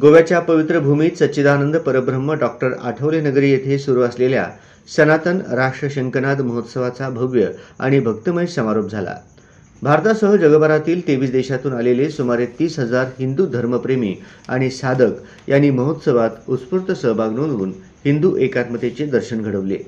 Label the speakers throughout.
Speaker 1: गोव्याच्या पवित्र भूमीत सच्चिदानंद परब्रह्म डॉक्टर आठवले नगरी येथे सुरू असलेल्या सनातन राष्ट्र शंखनाद महोत्सवाचा भव्य आणि भक्तिमय समारोप झाला। भारतासह जगभरातील 23 देशातून आलेले सुमारे 30,000 हिंदू धर्मप्रेमी आणि साधक यांनी महोत्सवात उत्स्फूर्त सहभाग नोंदवून हिंदू एकात्मतेचे दर्शन घडवले।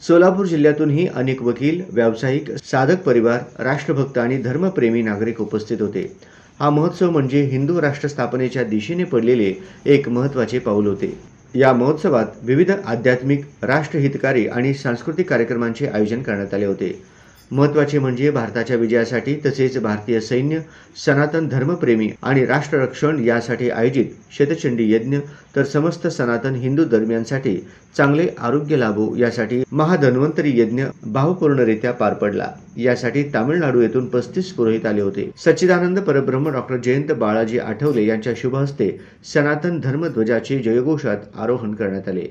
Speaker 1: सोलापूर जिल्ह्यातूनही अनेक वकील, व्यावसायिक, साधक परिवार, राष्ट्रभक्त आणि धर्मप्रेमी नागरिक उपस्थित होते। हा महोत्सव म्हणजे हिंदू राष्ट्र स्थापनेच्या दिशेने पडलेले एक महत्त्वाचे पाऊल होते। या महोत्सवात विविध आध्यात्मिक, राष्ट्रहितकारी आणि सांस्कृतिक कार्यक्रमांचे आयोजन करण्यात आले होते। महत्त्वाचे म्हणजे भारताच्या विजयासाठी तसेच भारतीय सैन्य, सनातन धर्मप्रेमी आणि राष्ट्ररक्षण यासाठी आयोजित शतचंडी यज्ञ, तर समस्त सनातन हिंदू धर्मियांसाठी चांगले आरोग्य लाभो यासाठी महाधन्वंतरी यज्ञ भावपूर्णरित्या पार पडला। यासाठी तामिळनाडू येथून 35 पुरोहित आले होते। सच्चिदानंद परब्रह्म डॉक्टर जयंत बाळाजी आठवले यांच्या शुभ हस्ते सनातन धर्मध्वजाचे जयघोषात आरोहण करण्यात आले।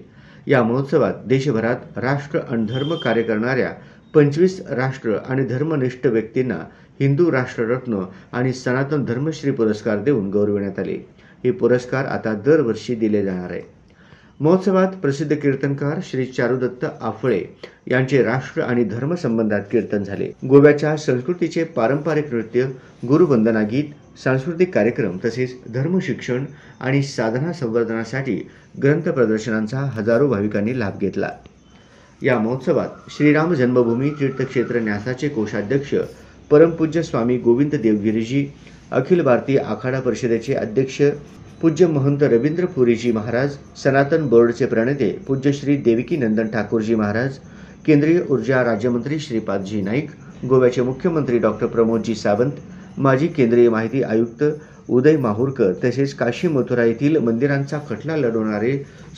Speaker 1: या महोत्सवात देशभरात राष्ट्र आणि धर्म कार्य करणाऱ्या 25 राष्ट्र आणि धर्मनिष्ठ व्यक्तींना हिंदू राष्ट्ररत्न आणि सनातन धर्मश्री पुरस्कार देऊन गौरविण्यात आले। हे पुरस्कार आता दरवर्षी दिले जाणार आहे। महोत्सवात प्रसिद्ध कीर्तनकार श्री चारुदत्त आफळे यांचे राष्ट्र आणि धर्म संबंधात कीर्तन झाले। गोव्याच्या संस्कृतीचे पारंपरिक नृत्य, गुरुवंदना गीत, सांस्कृतिक कार्यक्रम तसेच धर्मशिक्षण आणि साधना संवर्धनासाठी ग्रंथ प्रदर्शनांचा हजारो भाविकांनी लाभ घेतला। या महोत्सवात श्रीराम जन्मभूमी तीर्थक्षेत्र न्यासाचे कोषाध्यक्ष परमपूज्य स्वामी गोविंद देवगिरीजी, अखिल भारतीय आखाडा परिषदेचे अध्यक्ष पूज्य महंत रवींद्र पुरीजी महाराज, सनातन बोर्डचे प्रणेते पूज्य श्री देवकी नंदन ठाकूरजी महाराज, केंद्रीय ऊर्जा राज्यमंत्री श्रीपादजी नाईक, गोव्याचे मुख्यमंत्री डॉक्टर प्रमोदजी सावंत, माजी केंद्रीय माहिती आयुक्त उदय माहुरकर तसेच काशी मथुरा येथील मंदिरांचा खटला लढवणारे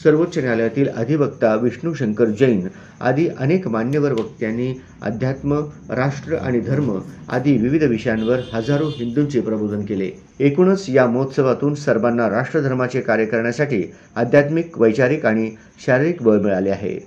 Speaker 1: सर्वोच्च न्यायालयातील अधिवक्ता विष्णू शंकर जैन आदी अनेक मान्यवर वक्त्यांनी अध्यात्म, राष्ट्र आणि धर्म आदी विविध विषयांवर हजारो हिंदूंचे प्रबोधन केले। एकूणच या महोत्सवातून सर्वांना राष्ट्रधर्माचे कार्य करण्यासाठी आध्यात्मिक, वैचारिक आणि शारीरिक बळ मिळाले आहे।